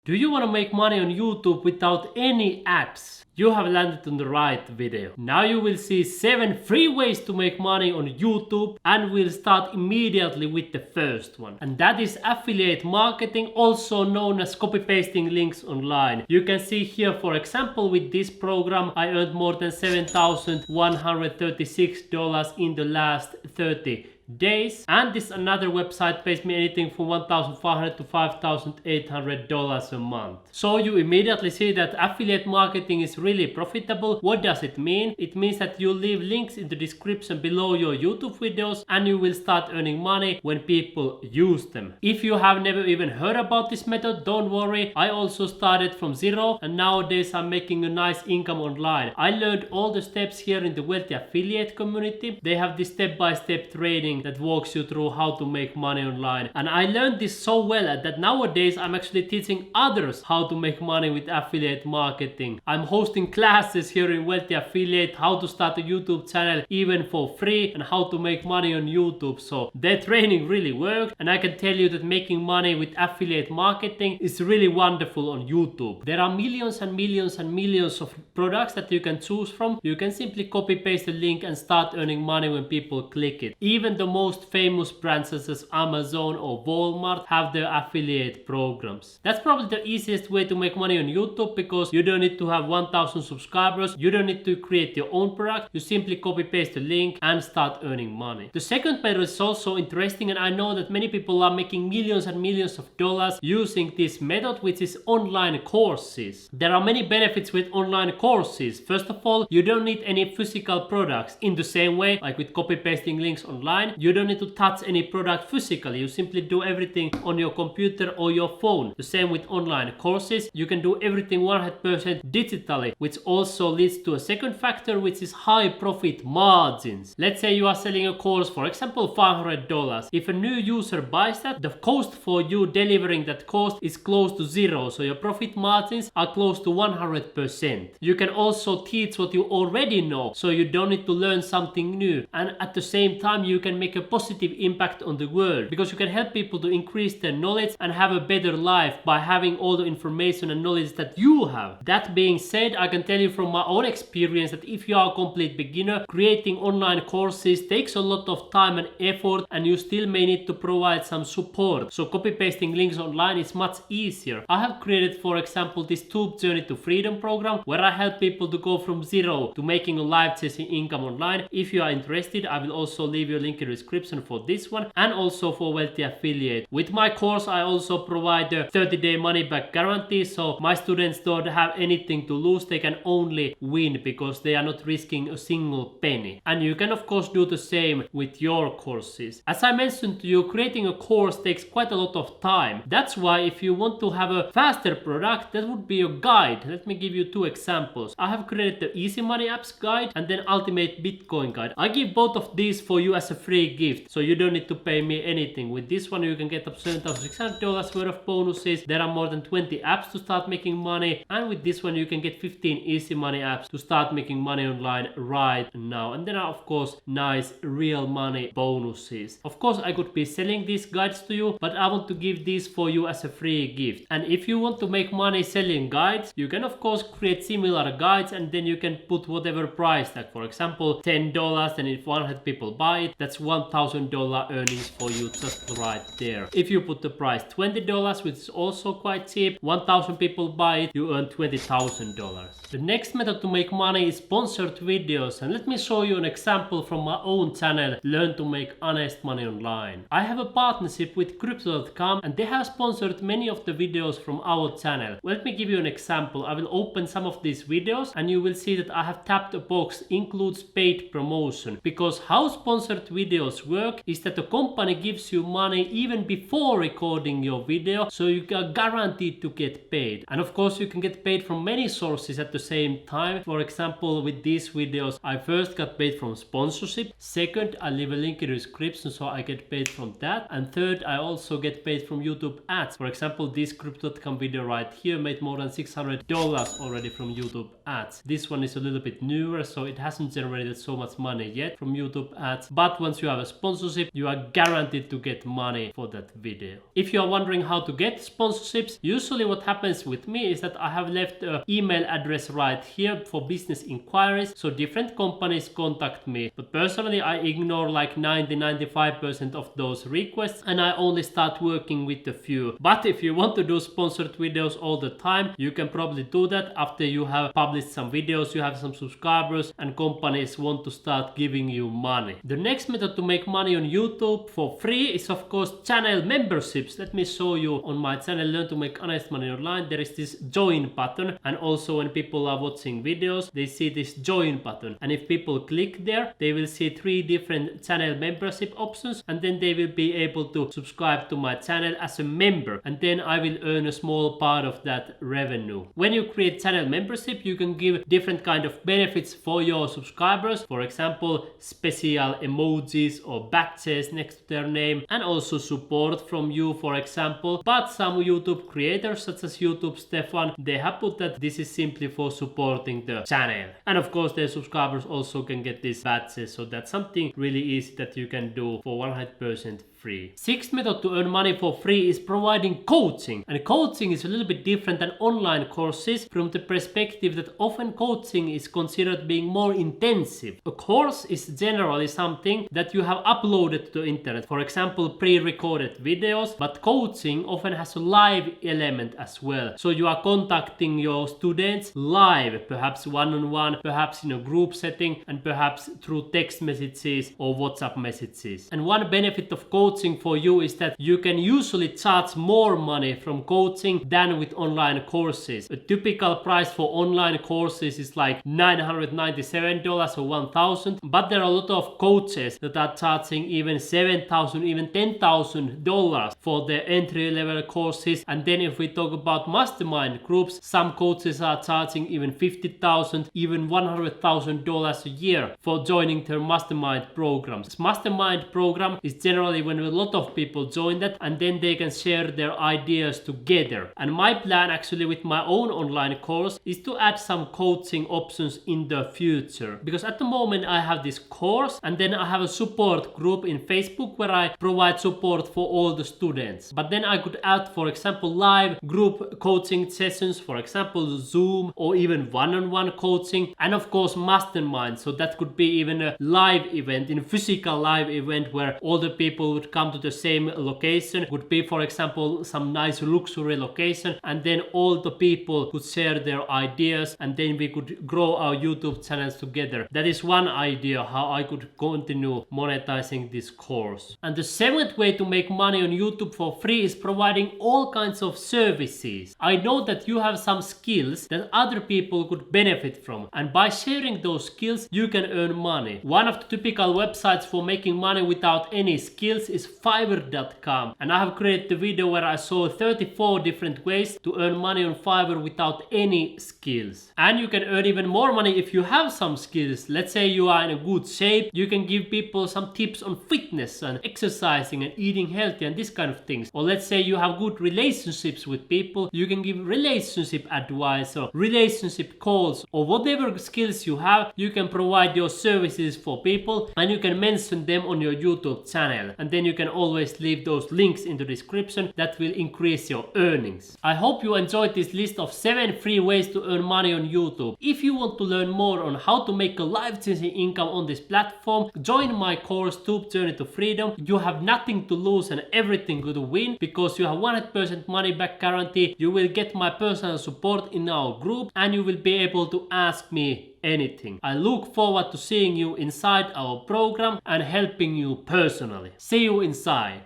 Do you want to make money on YouTube without any ads? You have landed on the right video. Now you will see 7 free ways to make money on YouTube, and we'll start immediately with the first one. And that is affiliate marketing, also known as copy pasting links online. You can see here, for example, with this program I earned more than $7,136 in the last 30 days, and this another website pays me anything from $1,500 to $5,800 a month. So you immediately see that affiliate marketing is really profitable. What does it mean? It means that you leave links in the description below your YouTube videos and you will start earning money when people use them. If you have never even heard about this method, don't worry, I also started from zero and nowadays I'm making a nice income online. I learned all the steps here in the Wealthy Affiliate community. They have this step-by-step training that walks you through how to make money online, and I learned this so well that nowadays I'm actually teaching others how to make money with affiliate marketing. I'm hosting classes here in Wealthy Affiliate, how to start a YouTube channel even for free and how to make money on YouTube. So their training really worked, and I can tell you that making money with affiliate marketing is really wonderful on YouTube. There are millions and millions and millions of products that you can choose from. You can simply copy paste the link and start earning money when people click it. Even the most famous brands such as Amazon or Walmart have their affiliate programs. That's probably the easiest way to make money on YouTube, because you don't need to have 1,000 subscribers, you don't need to create your own product, you simply copy paste the link and start earning money. The second method is also interesting, and I know that many people are making millions and millions of dollars using this method, which is online courses. There are many benefits with online courses. First of all, you don't need any physical products. In the same way, like with copy pasting links online, you don't need to touch any product physically. You simply do everything on your computer or your phone. The same with online courses. You can do everything 100% digitally, which also leads to a second factor, which is high profit margins. Let's say you are selling a course, for example, $500. If a new user buys that, the cost for you delivering that cost is close to zero. So your profit margins are close to 100%. You can also teach what you already know, so you don't need to learn something new. And at the same time, you can make a positive impact on the world, because you can help people to increase their knowledge and have a better life by having all the information and knowledge that you have. That being said, I can tell you from my own experience that if you are a complete beginner, creating online courses takes a lot of time and effort, and you still may need to provide some support. So copy pasting links online is much easier. I have created, for example, this Tube Journey to Freedom program, where I help people to go from zero to making a life-changing income online. If you are interested, I will also leave you a link in the description for this one, and also for Wealthy Affiliate. With my course, I also provide a 30-day money back guarantee, so my students don't have anything to lose. They can only win because they are not risking a single penny. And you can of course do the same with your courses. As I mentioned to you, creating a course takes quite a lot of time. That's why if you want to have a faster product, that would be a guide. Let me give you 2 examples. I have created the Easy Money Apps guide and then Ultimate Bitcoin guide. I give both of these for you as a free gift, so you don't need to pay me anything. With this one you can get up $7,600 worth of bonuses. There are more than 20 apps to start making money, and with this one you can get 15 easy money apps to start making money online right now. And then are of course nice real money bonuses. Of course I could be selling these guides to you, but I want to give these for you as a free gift. And if you want to make money selling guides, you can of course create similar guides, and then you can put whatever price tag. For example, $10, and if 100 people buy it, that's $1,000 earnings for you just right there. If you put the price $20, which is also quite cheap, 1,000 people buy it, you earn $20,000. The next method to make money is sponsored videos, and let me show you an example from my own channel, Learn to Make Honest Money Online. I have a partnership with Crypto.com, and they have sponsored many of the videos from our channel. Let me give you an example. I will open some of these videos and you will see that I have tapped a box includes paid promotion, because how sponsored videos work is that the company gives you money even before recording your video, so you are guaranteed to get paid. And of course you can get paid from many sources at the same time. For example, with these videos I first got paid from sponsorship, second I leave a link in the description so I get paid from that, and third I also get paid from YouTube ads. For example, this Crypto.com video right here made more than $600 already from YouTube ads. This one is a little bit newer, so it hasn't generated so much money yet from YouTube ads, but once you have a sponsorship, you are guaranteed to get money for that video. If you are wondering how to get sponsorships, usually what happens with me is that I have left an email address right here for business inquiries, so different companies contact me. But personally, I ignore like 90-95% of those requests, and I only start working with a few. But if you want to do sponsored videos all the time, you can probably do that after you have published some videos, you have some subscribers, and companies want to start giving you money. The next method to make money on YouTube for free is of course channel memberships. Let me show you on my channel Learn to Make Honest Money Online. There is this join button, and also when people are watching videos, they see this join button, and if people click there, they will see 3 different channel membership options, and then they will be able to subscribe to my channel as a member, and then I will earn a small part of that revenue. When you create channel membership, you can give different kind of benefits for your subscribers, for example special emojis or badges next to their name, and also support from you, for example. But some YouTube creators such as YouTube Stefan, they have put that this is simply for supporting the channel, and of course their subscribers also can get these badges, so that's something really easy that you can do for 100% free. Sixth method to earn money for free is providing coaching, and coaching is a little bit different than online courses from the perspective that often coaching is considered being more intensive. A course is generally something that you have uploaded to the internet, for example pre-recorded videos, but coaching often has a live element as well, so you are contacting your students live, perhaps one-on-one, perhaps in a group setting, and perhaps through text messages or WhatsApp messages. And one benefit of coaching for you is that you can usually charge more money from coaching than with online courses. A typical price for online courses is like $997 or $1,000, but there are a lot of coaches that are charging even $7,000, even $10,000 for their entry-level courses. And then if we talk about mastermind groups, some coaches are charging even $50,000, even $100,000 a year for joining their mastermind programs. This mastermind program is generally when a lot of people join that, and then they can share their ideas together. And my plan actually with my own online course is to add some coaching options in the future, because at the moment I have this course, and then I have a support group in Facebook where I provide support for all the students. But then I could add, for example, live group coaching sessions, for example Zoom, or even one-on-one coaching, and of course mastermind. So that could be even a live event, in a physical live event where all the people would come to the same location. Would be, for example, some nice luxury location, and then all the people could share their ideas, and then we could grow our YouTube channels together. That is one idea how I could continue monetizing this course. And the 7th way to make money on YouTube for free is providing all kinds of services. I know that you have some skills that other people could benefit from, and by sharing those skills you can earn money. One of the typical websites for making money without any skills is Fiverr.com, and I have created a video where I show 34 different ways to earn money on Fiverr without any skills. And you can earn even more money if you have some skills. Let's say you are in a good shape, you can give people some tips on fitness and exercising and eating healthy and this kind of things. Or let's say you have good relationships with people, you can give relationship advice or relationship calls, or whatever skills you have, you can provide your services for people, and you can mention them on your YouTube channel, and then you can always leave those links in the description. That will increase your earnings. I hope you enjoyed this list of 7 free ways to earn money on YouTube. If you want to learn more on how to make a life-changing income on this platform, join my course Tube Journey to Freedom. You have nothing to lose and everything to win, because you have 100% money back guarantee. You will get my personal support in our group, and you will be able to ask me anything. I look forward to seeing you inside our program and helping you personally. See you inside.